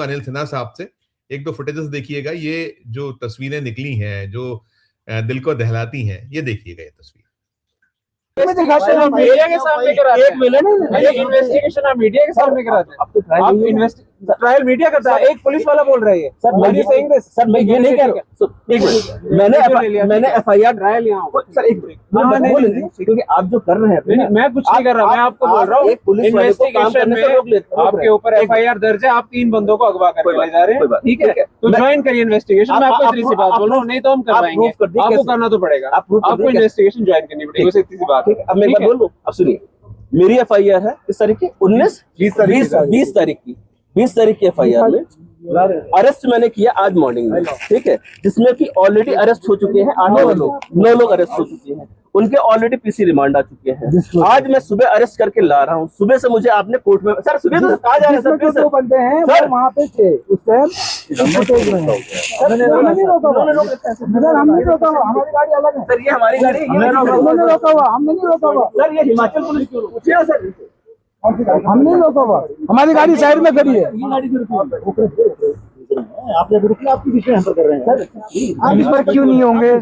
अनिल सिन्हा साहब से एक दो फुटेजेस देखिएगा। ये जो तस्वीरें निकली हैं जो दिल को दहलाती हैं, ये देखिएगा ये तस्वीर। मीडिया के सामने कराते हैं, इन्वेस्टिगेशन आप मीडिया के सामने कराते हैं, आप ट्रायल मीडिया करता है। एक पुलिस वाला बोल रही है सर, मैं ये नहीं कह रहा, मैंने एफआईआर ट्रायल यहाँ सर एक क्योंकि आप जो कर रहे हैं, मैं कुछ नहीं कर रहा, मैं आपको बोल रहा हूँ इन्वेस्टिगेशन में आपके ऊपर एफआईआर दर्ज है, आप 3 बंदों को अगवा करके ले जा रहे हैं, ठीक है, तो ज्वाइन करिए इन्वेस्टिगेशन। मैं आपको इतनी सी बात बोल रहा हूँ, नहीं तो हम करवाएंगे, आपको करना तो पड़ेगा, आपको इन्वेस्टिगेशन ज्वाइन करनी पड़ेगी, बस इतनी सी बात है। अब मैं एक बात बोल लूं, अब सुनिए, मेरी एफआईआर है इस तारीख की 20 तारीख की एफआईआर में अरेस्ट मैंने किया आज मॉर्निंग में, ठीक है, जिसमें कि ऑलरेडी अरेस्ट हो चुके हैं 9 लोग अरेस्ट हो चुके हैं, उनके ऑलरेडी पीसी रिमांड आ चुके हैं। आज मैं सुबह अरेस्ट करके ला रहा हूँ, सुबह से मुझे आपने कोर्ट में सर सुबह तो कहा जा रहा है सर, जो बंदे हैं सर वहाँ पे थे उस टाइम, हमने नहीं रोका हुआ, हमारी गाड़ी अलग है सर, ये हमारी गाड़ी हमने रोका हुआ, हमने नहीं रोका हुआ सर, ये हिमाचल पुलिस क्यों पूछे हो सर, हमने नहीं रोका हुआ, हमारी गाड़ी साइड में खड़ी है। आप जब रुकना आपकी विषय हम पर कर रहे हैं सर, आप इस पर क्यों नहीं होंगे?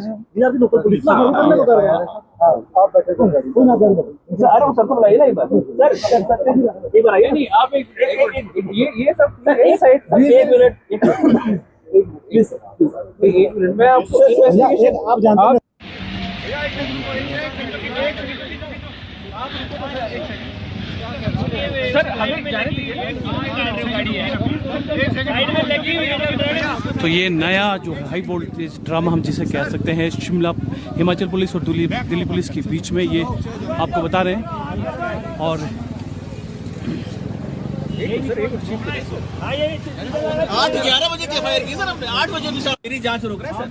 लोकल पुलिस आप बैठे सर, अरे वो सर को बुलाइए ना एक बार, सर एक बार आइए। नहीं आप ये सब एक साइड, एक मिनट में आपको इन्वेस्टिगेशन आप जानते हैं सर, हमें जाने दीजिए। तो ये नया जो हाई वोल्टेज ड्रामा हम जिसे कह सकते हैं, शिमला हिमाचल पुलिस और दिल्ली पुलिस के बीच में, ये आपको बता रहे हैं। और 8-11 बजे की एफआईआर की सर हमने, 8 बजे मेरी जांच रोक रहे हैं सर,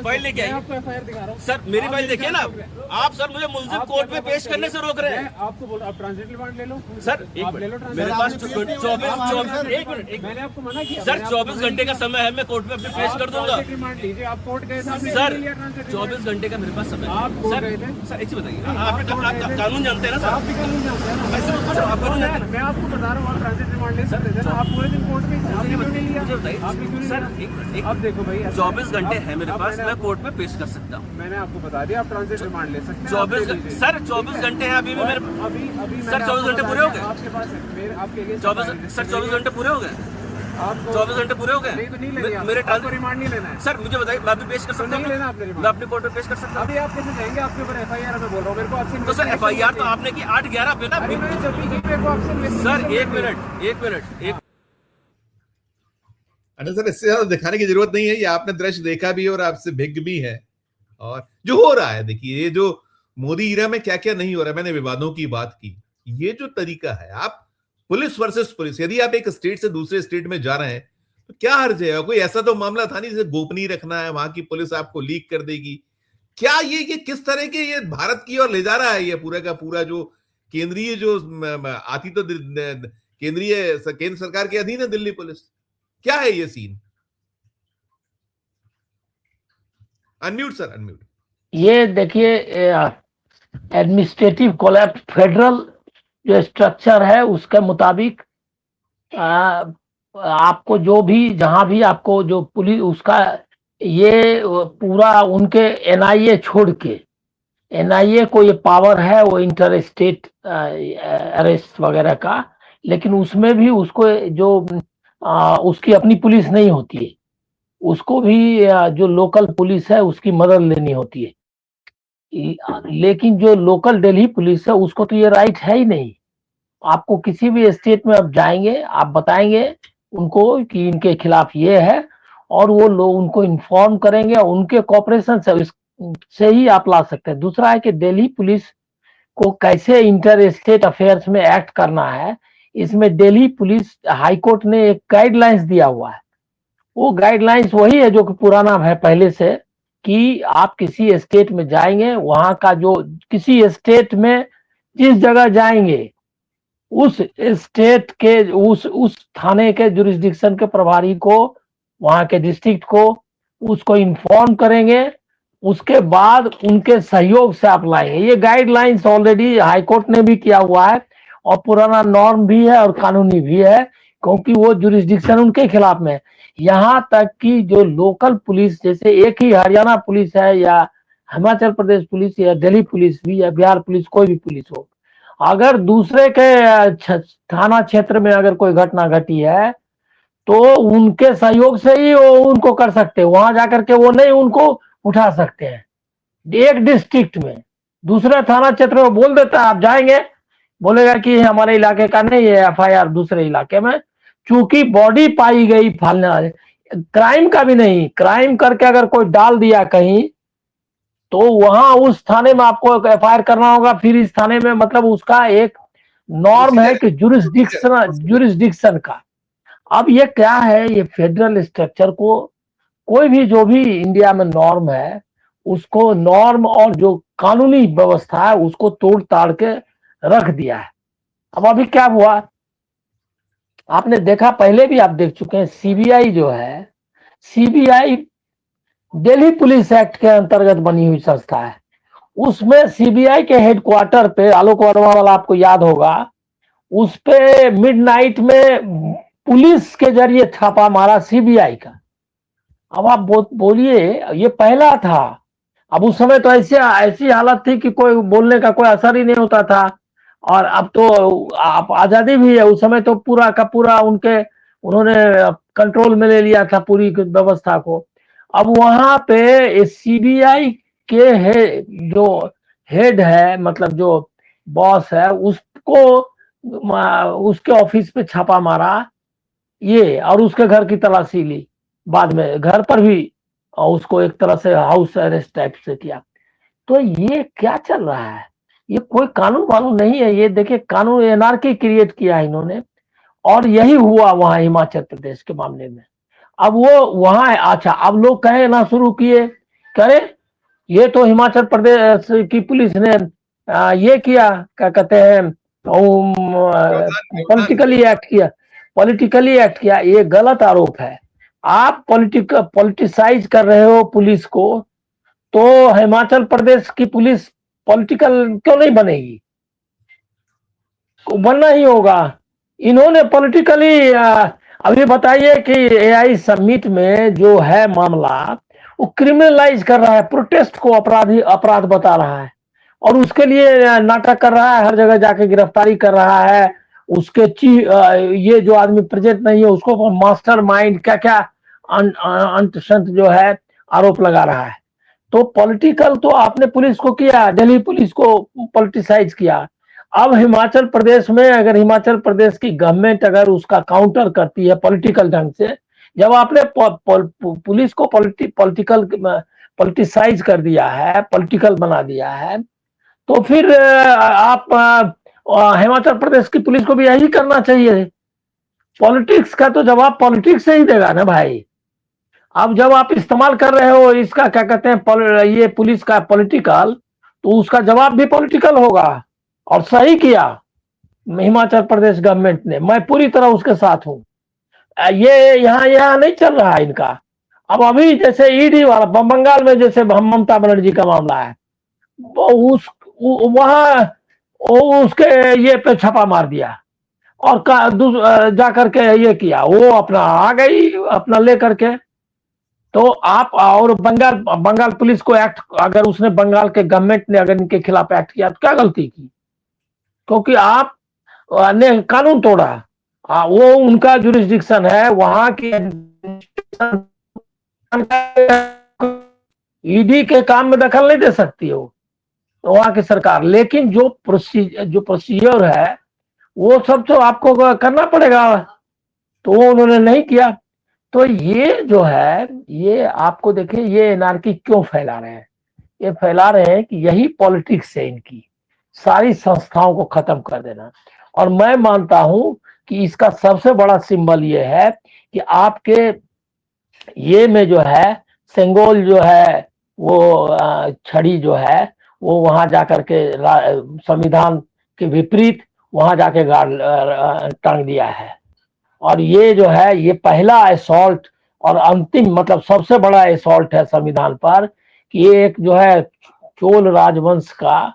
फाइल लेके आइए, आपको एफआईआर दिखा रहा हूँ सर मेरी फाइल देखिए ना आप सर, मुझे मुल्जिम कोर्ट में पेश करने से रोक रहे हैं। आपको बोल, आप ट्रांजिट रिमांड ले लो सर, आप ले लो, मेरे पास 24 मैंने आपको मना किया सर, 24 घंटे का समय है, मैं कोर्ट में अपने पेश कर दूंगा रिमांड लीजिए। आप कोर्ट गए थे सर, 24 घंटे का मेरे पास समय है। आप कोर्ट गए थे सर, एक चीज बताइए, आप कानून जानते हैं ना सर, आप भी कानून जानते हैं ना, आप कानून जानते हैं। मैं आपको बता रहा हूँ, आप ट्रांजिट रिमांड ले सकते थे ना, आप पूरे दिन कोर्ट में आपने क्यों नहीं लिया? मुझे बताइए आपने क्यों नहीं सर, लिया? अब देखो भाई 24 घंटे है मेरे पास, मैं कोर्ट में पेश कर सकता हूँ। मैंने आपको बता दिया, आप ट्रांजिट रिमांड ले सकते हैं। 24 सर 24 घंटे हैं अभी भी मेरे, अभी सर 24 घंटे पूरे हो गए आपके पास मेरे आपके लिए 24 घंटे पूरे हो गए, आपको 24 घंटे पूरे हो गए। नहीं तो नहीं लेना, मेरे आपको रिमांड नहीं लेना है सर, मुझे बताइए, मैं भी पेश कर सकता नहीं हूँ, लेना आपने रिमांड, मैं अपने कोर्ट में पेश कर सकता हूँ। अभी आप कैसे जाएंगे? आपके ऊपर एफआईआर मैं बोल रहा हूँ, मेरे को आपसे तो सर एफआईआर तो आपने की 8-11 पे ना, अरे मैंने जब भी की मेरे को आपसे सर एक मिनट अरे सर, इससे ज्यादा दिखाने की जरूरत नहीं है, ये आपने दृश्य देखा भी और आपसे भिग भी है। और जो हो रहा है, देखिए ये जो मोदी ईरा में क्या क्या नहीं हो रहा है, मैंने विवादों की बात की, ये जो तरीका है, आप पुलिस वर्सेस पुलिस, यदि आप एक स्टेट से दूसरे स्टेट में जा रहे हैं तो क्या हर्ज है? कोई ऐसा तो मामला था नहीं जिसे गोपनीय रखना है, वहां की पुलिस आपको लीक कर देगी क्या? ये किस तरह के ये भारत की ओर ले जा रहा है ये पूरा का पूरा जो केंद्रीय जो आती तो केंद्र सरकार के अधीन है दिल्ली पुलिस। क्या है ये सीन? Unmute sir, unmute. ये देखिए, एडमिनिस्ट्रेटिव कोलैप्स, फेडरल जो स्ट्रक्चर है उसके मुताबिक आपको जो भी जहां भी आपको जो पुलिस उसका ये पूरा उनके एनआईए छोड़ के, एनआईए को ये पावर है वो इंटर स्टेट अरेस्ट वगैरह का, लेकिन उसमें भी उसको जो उसकी अपनी पुलिस नहीं होती है, उसको भी जो लोकल पुलिस है उसकी मदद लेनी होती है। लेकिन जो लोकल दिल्ली पुलिस है उसको तो ये राइट है ही नहीं। आपको किसी भी स्टेट में आप जाएंगे, आप बताएंगे उनको कि इनके खिलाफ ये है और वो लोग उनको इन्फॉर्म करेंगे, उनके कोऑपरेशन से ही आप ला सकते हैं। दूसरा है कि दिल्ली पुलिस को कैसे इंटर स्टेट अफेयर्स में एक्ट करना है, इसमें दिल्ली पुलिस हाई कोर्ट ने एक गाइडलाइंस दिया हुआ है। वो गाइडलाइंस वही है जो कि पुराना है पहले से, कि आप किसी स्टेट में जाएंगे, वहां का जो किसी स्टेट में जिस जगह जाएंगे उस स्टेट के उस थाने के जुरिस्डिक्शन के प्रभारी को, वहां के डिस्ट्रिक्ट को, उसको इन्फॉर्म करेंगे, उसके बाद उनके सहयोग से आप लाएंगे। ये गाइडलाइंस ऑलरेडी हाई कोर्ट ने भी किया हुआ है और पुराना नॉर्म भी है और कानूनी भी है क्योंकि वो जुरिस्डिक्शन उनके खिलाफ में है। यहाँ तक कि जो लोकल पुलिस, जैसे एक ही हरियाणा पुलिस है या हिमाचल प्रदेश पुलिस या दिल्ली पुलिस भी या बिहार पुलिस, कोई भी पुलिस हो, अगर दूसरे के थाना क्षेत्र में अगर कोई घटना घटी है तो उनके सहयोग से ही वो उनको कर सकते हैं, वहां जाकर के वो नहीं उनको उठा सकते हैं। एक डिस्ट्रिक्ट में दूसरे थाना क्षेत्र में बोल देता है आप जाएंगे, बोलेगा कि हमारे इलाके का नहीं है, एफआईआर दूसरे इलाके में, चूंकि बॉडी पाई गई फालना, क्राइम का भी नहीं, क्राइम करके अगर कोई डाल दिया कहीं तो वहां उस थाने में आपको एफआईआर करना होगा, फिर इस थाने में, मतलब उसका एक नॉर्म है कि जुरिस्डिक्शन का। अब ये क्या है, ये फेडरल स्ट्रक्चर को कोई भी जो भी इंडिया में नॉर्म है उसको, नॉर्म और जो कानूनी व्यवस्था है उसको तोड़ ताड़ के रख दिया है। अब अभी क्या हुआ आपने देखा, पहले भी आप देख चुके हैं, सीबीआई जो है, सीबीआई दिल्ली पुलिस एक्ट के अंतर्गत बनी हुई संस्था है। उसमें सीबीआई के हेडक्वार्टर पे, आलोक वर्मा वाला आपको याद होगा, उस पे मिडनाइट में पुलिस के जरिए छापा मारा सीबीआई का। अब आप बोलिए, ये पहला था। अब उस समय तो ऐसी हालत थी कि कोई बोलने का कोई असर ही नहीं होता था, और अब तो आप आजादी भी है, उस समय तो पूरा का पूरा उन्होंने कंट्रोल में ले लिया था पूरी व्यवस्था को। अब वहां पे सीबीआई के जो हेड है, मतलब जो बॉस है, उसको उसके ऑफिस पे छापा मारा ये, और उसके घर की तलाशी ली, बाद में घर पर भी उसको एक तरह से हाउस अरेस्ट टाइप से किया। तो ये क्या चल रहा है, ये कोई कानून वानून नहीं है। ये देखिए, कानून एनार्की क्रिएट किया है इन्होंने, और यही हुआ वहां हिमाचल प्रदेश के मामले में। अब वो वहां, अच्छा, अब लोग कहे ना शुरू किए, करे ये तो हिमाचल प्रदेश की पुलिस ने ये किया, क्या कहते हैं, पॉलिटिकली एक्ट किया। ये गलत आरोप है। आप पॉलिटिसाइज कर रहे हो पुलिस को, तो हिमाचल प्रदेश की पुलिस पॉलिटिकल क्यों नहीं बनेगी? बनना ही होगा। इन्होंने पॉलिटिकली, अभी बताइए कि एआई समिट में जो है मामला, वो क्रिमिनलाइज कर रहा है, प्रोटेस्ट को अपराध बता रहा है, और उसके लिए नाटक कर रहा है, हर जगह जाके गिरफ्तारी कर रहा है। उसके ये जो आदमी प्रेजेंट नहीं है उसको मास्टर माइंड क्या क्या अंत संत जो है आरोप लगा रहा है। तो पॉलिटिकल तो आपने पुलिस को किया, दिल्ली पुलिस को पॉलिटिसाइज किया। अब हिमाचल प्रदेश में, अगर हिमाचल प्रदेश की गवर्नमेंट अगर उसका काउंटर करती है पॉलिटिकल ढंग से, जब आपने पुलिस को पॉलिटिसाइज कर दिया है, पॉलिटिकल बना दिया है, तो फिर आप हिमाचल प्रदेश की पुलिस को भी यही करना चाहिए। पॉलिटिक्स का तो जवाब पॉलिटिक्स से ही देगा ना भाई। अब जब आप इस्तेमाल कर रहे हो इसका, क्या कहते हैं, ये पुलिस का पॉलिटिकल, तो उसका जवाब भी पॉलिटिकल होगा। और सही किया हिमाचल प्रदेश गवर्नमेंट ने, मैं पूरी तरह उसके साथ हूं। ये यहाँ नहीं चल रहा है इनका। अब अभी जैसे ईडी वाला बंगाल में, जैसे ममता बनर्जी का मामला है, वहां उसके ये पे छापा मार दिया, और जाकर के ये किया, वो अपना आ गई अपना ले करके। तो आप, और बंगाल पुलिस को एक्ट, अगर उसने, बंगाल के गवर्नमेंट ने अगर इनके खिलाफ एक्ट किया तो क्या गलती की? क्योंकि आप ने कानून तोड़ा। वो उनका जुरिस्डिक्शन है, वहां की ईडी के काम में दखल नहीं दे सकती हो वहां की सरकार। लेकिन जो प्रोसीजर है वो सब तो आपको करना पड़ेगा, तो वो उन्होंने नहीं किया। तो ये जो है, ये आपको देखिए, ये एनार्की क्यों फैला रहे हैं? ये फैला रहे हैं कि यही पॉलिटिक्स है इनकी, सारी संस्थाओं को खत्म कर देना। और मैं मानता हूं कि इसका सबसे बड़ा सिंबल ये है कि आपके ये में जो है, सेंगोल जो है, वो छड़ी जो है, वो वहां जाकर के संविधान के विपरीत वहां जाके टांग दिया है। और ये जो है, ये पहला असॉल्ट और अंतिम, मतलब सबसे बड़ा असॉल्ट है संविधान पर, कि ये एक जो है चोल राजवंश का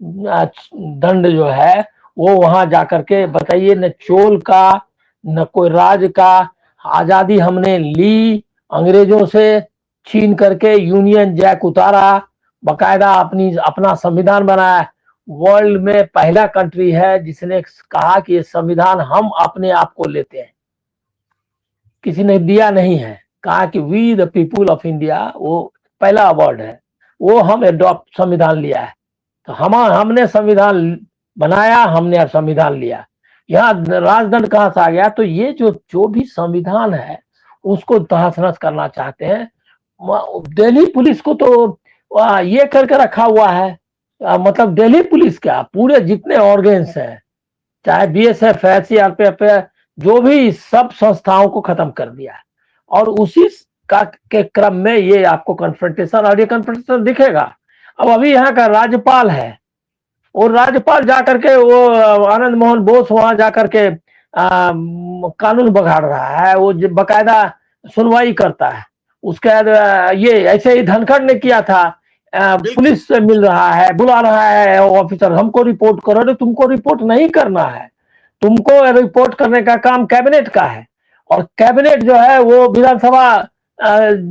दंड जो है, वो वहां जाकर के, बताइए न, चोल का न कोई राज्य का आजादी हमने ली अंग्रेजों से, छीन करके यूनियन जैक उतारा, बकायदा अपना संविधान बनाया। वर्ल्ड में पहला कंट्री है जिसने कहा कि ये संविधान हम अपने आप को लेते हैं, किसी ने दिया नहीं है। कहा कि we the people of India, वो पहला अवार्ड है, वो हम एडॉप्ट संविधान लिया है। तो हमने संविधान बनाया, हमने संविधान लिया। यहाँ राजदंड कहाँ से आ गया? तो ये जो भी संविधान है उसको तहस नहस करना चाहते हैं। दिल्ली पुलिस को तो ये करके रखा हुआ है, मतलब दिल्ली पुलिस क्या, पूरे जितने ऑर्गेन्स हैं, चाहे बीएसएफ है, सीआरपीएफ है, जो भी सब संस्थाओं को खत्म कर दिया है। और उसी के क्रम में ये आपको कन्फ्रंटेशन, और ये कन्फ्रंटेशन दिखेगा। अब अभी यहाँ का राज्यपाल है, और राज्यपाल जाकर के वो आनंद मोहन बोस वहां जाकर के कानून बगाड़ रहा है, वो बकायदा सुनवाई करता है। उसके बाद ये ऐसे ही धनखड़ ने किया था, पुलिस से मिल रहा है, बुला रहा है ऑफिसर, हमको रिपोर्ट करो। अरे तुमको रिपोर्ट नहीं करना है, तुमको रिपोर्ट करने का काम कैबिनेट का है। और कैबिनेट जो है वो विधानसभा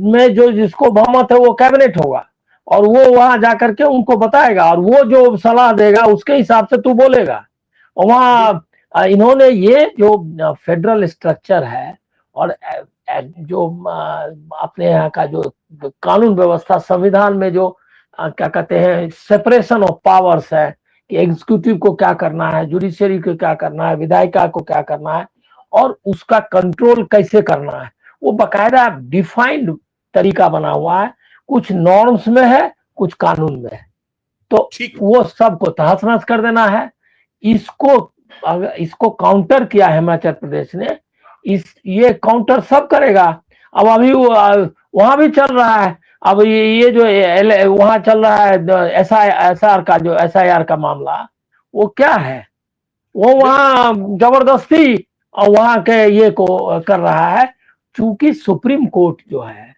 में जो जिसको बहुमत है वो कैबिनेट होगा, और वो वहां जाकर के उनको बताएगा, और वो जो सलाह देगा उसके हिसाब से तू बोलेगा। और वहाँ इन्होंने ये जो फेडरल स्ट्रक्चर है और जो अपने यहाँ का जो कानून व्यवस्था, संविधान में जो क्या कहते हैं सेपरेशन ऑफ पावर्स है, कि एग्जीक्यूटिव को क्या करना है, जुडिशियरी को क्या करना है, विधायिका को क्या करना है, और उसका कंट्रोल कैसे करना है, वो बकायदा डिफाइंड तरीका बना हुआ है। कुछ नॉर्म्स में है, कुछ कानून में है, तो वो सबको तहस नहस कर देना है। इसको काउंटर किया हिमाचल प्रदेश ने, ये काउंटर सब करेगा। अब अभी वहां भी चल रहा है, अब ये जो वहां चल रहा है एसआईआर का, जो एसआईआर का मामला, वो क्या है, वो वहां जबरदस्ती और वहां के ये को कर रहा है। चूंकि सुप्रीम कोर्ट जो है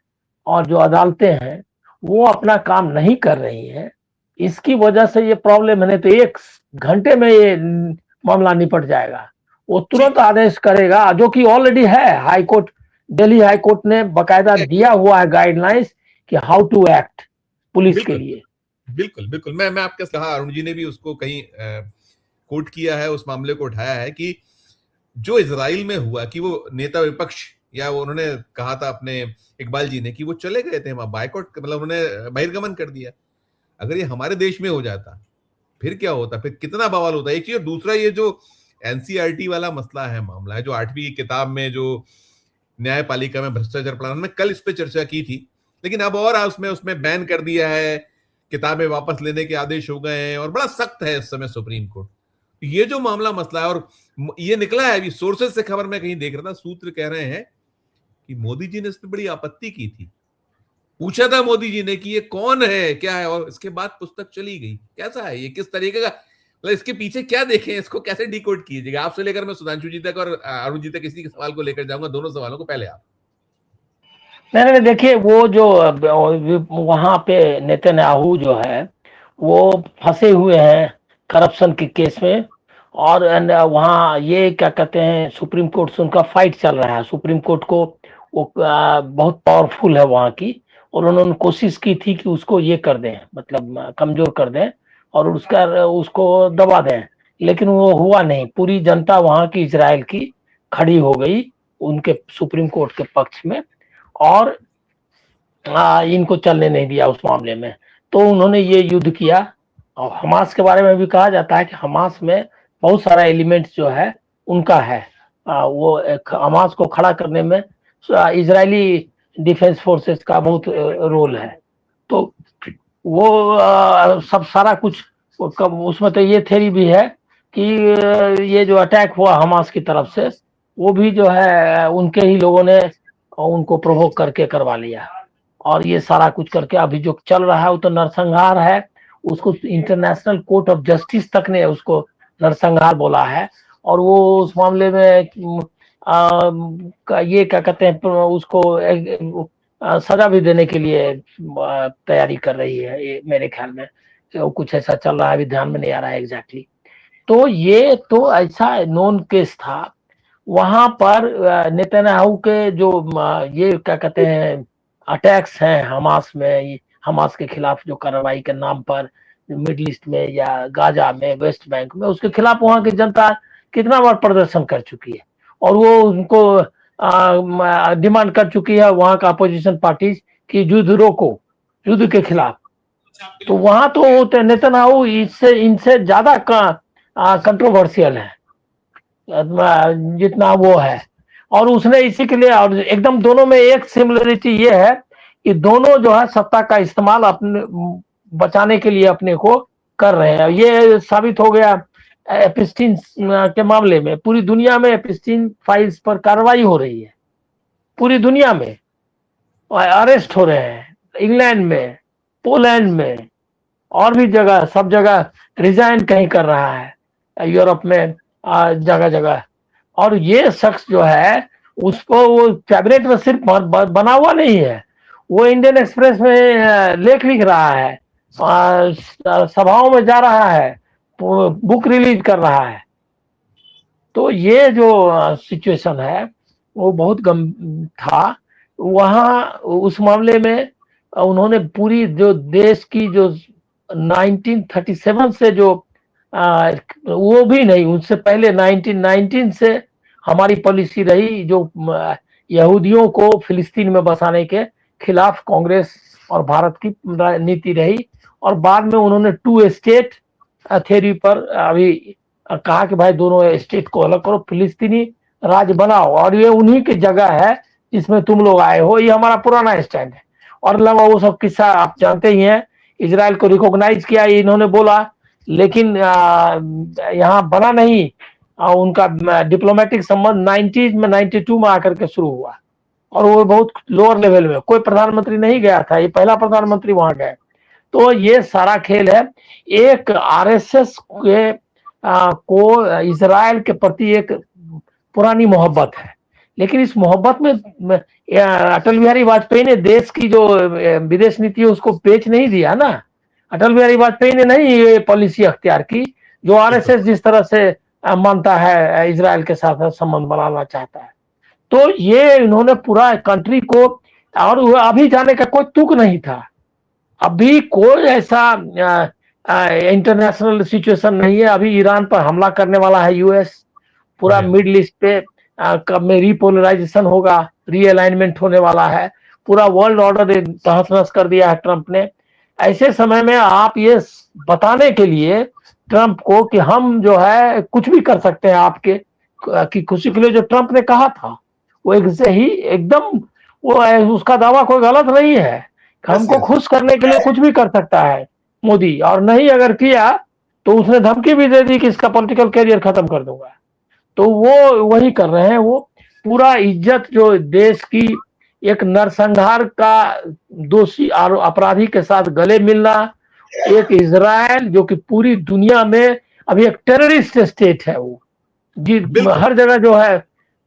और जो अदालतें हैं वो अपना काम नहीं कर रही हैं, इसकी वजह से ये प्रॉब्लम है। नहीं तो 1 घंटे में ये मामला निपट जाएगा, वो तुरंत आदेश करेगा, जो कि ऑलरेडी है। High court, Delhi high court ने बकायदा दिया हुआ है गाइडलाइंस कि हाउ टू एक्ट पुलिस के लिए। बिल्कुल बिल्कुल, मैं आपके कहा, अरुण जी ने भी उसको कहीं कोर्ट किया है, उस मामले को उठाया है कि जो इजराइल में हुआ, कि वो नेता विपक्ष, या वो उन्होंने कहा था अपने इकबाल जी ने कि वो चले गए थे वहां, बायकॉट, मतलब उन्होंने बहिर्गमन कर दिया। अगर ये हमारे देश में हो जाता फिर क्या होता, फिर कितना बवाल होता। एक चीज, और दूसरा ये जो एनसीईआरटी वाला मसला है, मामला है, जो 8वीं की किताब में जो न्यायपालिका में भ्रष्टाचार पढ़ाना, हमने कल इस पे चर्चा की थी, लेकिन अब और उसमें बैन कर दिया है, किताबें वापस लेने के आदेश हो गए हैं, और बड़ा सख्त है इस समय सुप्रीम कोर्ट। ये जो मामला मसला है, और ये निकला है अभी सोर्सेज से खबर मैं कहीं देख रहा था, सूत्र कह रहे हैं कि मोदी जी ने इस पर बड़ी आपत्ति की थी, पूछा था मोदी जी ने कि ये कौन है, क्या है, और इसके बाद पुस्तक चली गई। कैसा है ये, किस तरीके का, मतलब इसके पीछे क्या देखें, इसको कैसे डिकोड कीजिएगा? आपसे लेकर मैं सुधांशु जी तक और अरुण जी तक इसी के सवाल को लेकर जाऊंगा, दोनों सवालों को। पहले आप। नहीं, देखिए, वो जो वहां पे नेतन्याहू जो है वो फंसे हुए हैं करप्शन के केस में, और वहाँ ये क्या कहते हैं सुप्रीम कोर्ट से उनका फाइट चल रहा है। सुप्रीम कोर्ट को वो बहुत पावरफुल है वहाँ की, और उन्होंने कोशिश की थी कि उसको ये कर दें, मतलब कमजोर कर दें और उसको दबा दें, लेकिन वो हुआ नहीं। पूरी जनता वहाँ की, इजराइल की, खड़ी हो गई उनके सुप्रीम कोर्ट के पक्ष में, और इनको चलने नहीं दिया उस मामले में। तो उन्होंने ये युद्ध किया। और हमास के बारे में भी कहा जाता है कि हमास में बहुत सारा एलिमेंट्स जो है उनका है। वो हमास को खड़ा करने में इजरायली डिफेंस फोर्सेस का बहुत रोल है। तो वो सब सारा कुछ उसमें, तो ये थ्योरी भी है कि ये जो अटैक हुआ हमास की तरफ से, वो भी जो है उनके ही लोगों ने उनको प्रोवोक करके करवा लिया। और ये सारा कुछ करके अभी जो चल रहा है वो तो नरसंहार है। उसको इंटरनेशनल कोर्ट ऑफ जस्टिस तक ने उसको नरसंहार बोला है, और वो उस मामले में ये क्या कहते हैं उसको सजा भी देने के लिए तैयारी कर रही है, ये मेरे ख्याल में तो कुछ ऐसा चल रहा है, अभी ध्यान में नहीं आ रहा है एग्जैक्टली। तो ये तो ऐसा नॉन केस था। वहां पर नेतन्याहू के जो ये क्या कहते हैं अटैक्स हैं हमास में, हमास के खिलाफ जो कार्रवाई के नाम पर मिडिल ईस्ट में या गाजा में, वेस्ट बैंक में, उसके खिलाफ वहां की जनता कितना बार प्रदर्शन कर चुकी है और वो उनको डिमांड कर चुकी है वहां का अपोजिशन पार्टी की युद्ध रोको, युद्ध के खिलाफ। तो वहां तो नेतन्याहू इससे इनसे ज्यादा कंट्रोवर्शियल है जितना वो है। और उसने इसी के लिए, और एकदम दोनों में एक सिमिलरिटी ये है कि दोनों जो है सत्ता का इस्तेमाल अपने बचाने के लिए अपने को कर रहे हैं। ये साबित हो गया एपिस्टीन के मामले में। पूरी दुनिया में एपिस्टीन फाइल्स पर कार्रवाई हो रही है, पूरी दुनिया में अरेस्ट हो रहे हैं, इंग्लैंड में, पोलैंड में और भी जगह, सब जगह रिजाइन कहीं कर रहा है यूरोप में जगह जगह। और ये शख्स जो है उसको वो कैबिनेट में सिर्फ बना हुआ नहीं है, वो इंडियन एक्सप्रेस में लेख लिख रहा है, सभाओं में जा रहा है, बुक रिलीज कर रहा है। तो ये जो सिचुएशन है वो बहुत गंभीर था। वहाँ उस मामले में उन्होंने पूरी जो देश की जो 1937 से जो वो भी नहीं, उससे पहले 1919 से हमारी पॉलिसी रही जो यहूदियों को फिलिस्तीन में बसाने के खिलाफ कांग्रेस और भारत की नीति रही। और बाद में उन्होंने 2 स्टेट थ्योरी पर अभी कहा कि भाई दोनों स्टेट को अलग करो, फिलिस्तीनी राज्य बनाओ और ये उन्हीं की जगह है जिसमें तुम लोग आए हो, ये हमारा पुराना स्टैंड है। और लगा वो सब किस्सा आप जानते ही हैं, इजराइल को रिकॉग्नाइज किया इन्होंने बोला, लेकिन यहाँ बना नहीं। उनका डिप्लोमेटिक संबंध 90s में 92 में आकर के शुरू हुआ और वो बहुत लोअर लेवल में, कोई प्रधानमंत्री नहीं गया था, ये पहला प्रधानमंत्री वहां गए। तो ये सारा खेल है। एक आरएसएस के को इजराइल के प्रति एक पुरानी मोहब्बत है, लेकिन इस मोहब्बत में अटल बिहारी वाजपेयी ने देश की जो विदेश नीति है उसको पेच नहीं दिया ना। अटल बिहारी वाजपेयी ने नहीं ये पॉलिसी अख्तियार की जो आरएसएस जिस तरह से मानता है इजराइल के साथ संबंध बनाना चाहता है। तो ये इन्होंने पूरा कंट्री को, और अभी जाने का कोई तुक नहीं था, अभी कोई ऐसा इंटरनेशनल सिचुएशन नहीं है। अभी ईरान पर हमला करने वाला है यूएस, पूरा मिडिल ईस्ट पे कब में रीपोलराइजेशन होगा, रीअलाइनमेंट होने वाला है, पूरा वर्ल्ड ऑर्डर तहस नहस कर दिया है ट्रंप ने। ऐसे समय में आप ये बताने के लिए ट्रंप को कि हम जो है कुछ भी कर सकते हैं आपके की खुशी के लिए, जो ट्रंप ने कहा था वो एक से ही एकदम वो उसका दावा कोई गलत नहीं है। हमको खुश करने के लिए कुछ भी कर सकता है मोदी, और नहीं अगर किया तो उसने धमकी भी दे दी कि इसका पॉलिटिकल कैरियर खत्म कर दूंगा। तो वो वही कर रहे हैं। वो पूरा इज्जत जो देश की एक नरसंहार का दोषी अपराधी के साथ गले मिलना, एक इजराइल जो कि पूरी दुनिया में अभी एक टेररिस्ट स्टेट है, वो जी हर जगह जो है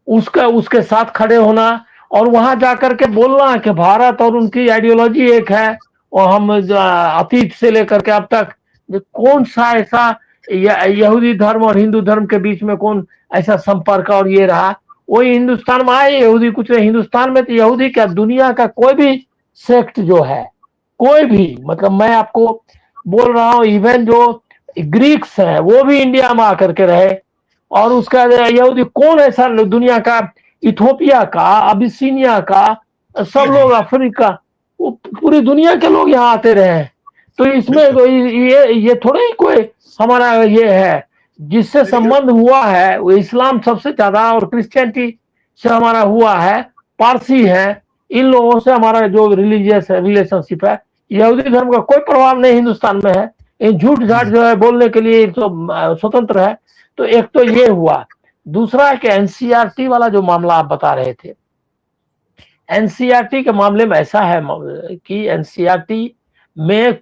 उसके साथ खड़े होना और वहां जाकर के बोलना कि भारत और उनकी आइडियोलॉजी एक है और हम अतीत से लेकर के अब तक कौन सा ऐसा यहूदी धर्म और हिंदू धर्म के बीच में कौन ऐसा संपर्क और ये रहा। वही हिंदुस्तान में आए यहूदी, कुछ नहीं, हिंदुस्तान में तो यहूदी क्या दुनिया का कोई भी सेक्ट जो है, कोई भी, मतलब मैं आपको बोल रहा हूँ इवन जो ग्रीक्स हैं वो भी इंडिया में आकर के रहे। और उसका यहूदी कौन ऐसा दुनिया का, इथोपिया का, अबिसिनिया का, सब लोग अफ्रीका, पूरी दुनिया के लोग यहाँ आते रहे। तो इसमें ये थोड़ा ही कोई हमारा ये है जिससे संबंध हुआ है, वो इस्लाम सबसे ज्यादा और क्रिश्चियनिटी से हमारा हुआ है, पारसी है, इन लोगों से हमारा जो रिलीजियस रिलेशनशिप है। यहूदी धर्म का कोई प्रभाव नहीं हिंदुस्तान में है, इन झूठ झाट जो है बोलने के लिए तो स्वतंत्र है। तो एक तो ये हुआ। दूसरा है कि एनसीईआरटी वाला जो मामला आप बता रहे थे, एनसीईआरटी के मामले में ऐसा है कि एनसीईआरटी में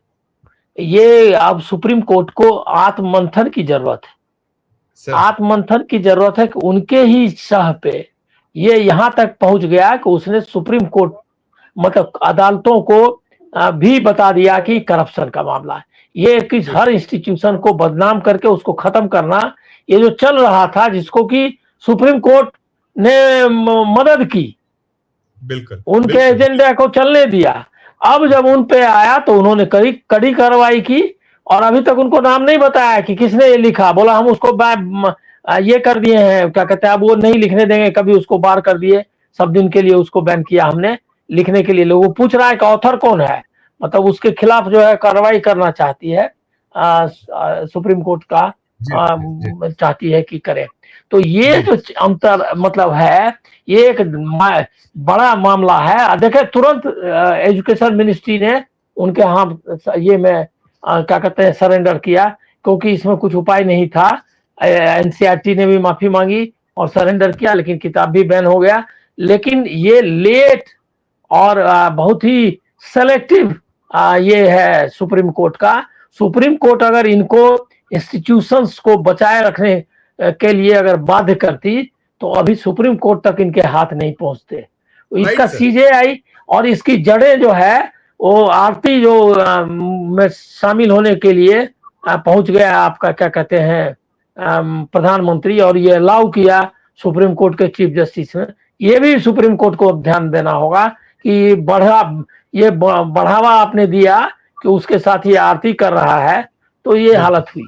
ये अब सुप्रीम कोर्ट को आत्ममंथन की जरूरत है, आत्ममंथन की जरूरत है कि उनके ही शाह पे ये यहाँ तक पहुंच गया कि उसने सुप्रीम कोर्ट मतलब अदालतों को भी बता दिया कि करप्शन का मामला है। ये किस हर इंस्टीट्यूशन को बदनाम करके उसको खत्म करना, ये जो चल रहा था जिसको कि सुप्रीम कोर्ट ने मदद की, बिल्कुल उनके बिल्कुल। एजेंडा को चलने दिया। अब जब उन पे आया तो उन्होंने कड़ी कार्रवाई की, और अभी तक उनको नाम नहीं बताया कि किसने ये लिखा। बोला हम उसको ये कर दिए हैं, क्या कहते हैं, अब वो नहीं लिखने देंगे, कभी उसको बार कर दिए, सब दिन के लिए उसको बैन किया हमने लिखने के लिए। लोगों पूछ रहा है कि ऑथर कौन है, मतलब उसके खिलाफ जो है कार्रवाई करना चाहती है सुप्रीम कोर्ट का, चाहती है कि करे। तो ये जो अंतर मतलब है, ये एक बड़ा मामला है। देखे तुरंत एजुकेशन मिनिस्ट्री ने उनके हाथ ये में क्या कहते हैं सरेंडर किया, क्योंकि इसमें कुछ उपाय नहीं था। एनसीईआरटी ने भी माफी मांगी और सरेंडर किया, लेकिन किताब भी बैन हो गया। लेकिन ये लेट और बहुत ही सेलेक्टिव ये है सुप्रीम कोर्ट का। सुप्रीम कोर्ट अगर इनको इंस्टीट्यूशंस को बचाए रखने के लिए अगर बाध्य करती, तो अभी सुप्रीम कोर्ट तक इनके हाथ नहीं पहुंचते। इसका सीजेआई और इसकी जड़ें जो है वो आरती जो में शामिल होने के लिए पहुंच गया आपका क्या कहते हैं प्रधानमंत्री, और ये अलाउ किया सुप्रीम कोर्ट के चीफ जस्टिस में। ये भी सुप्रीम कोर्ट को ध्यान देना होगा कि ये बढ़ावा आपने दिया कि उसके साथ ये आरती कर रहा है, तो ये हालत हुई।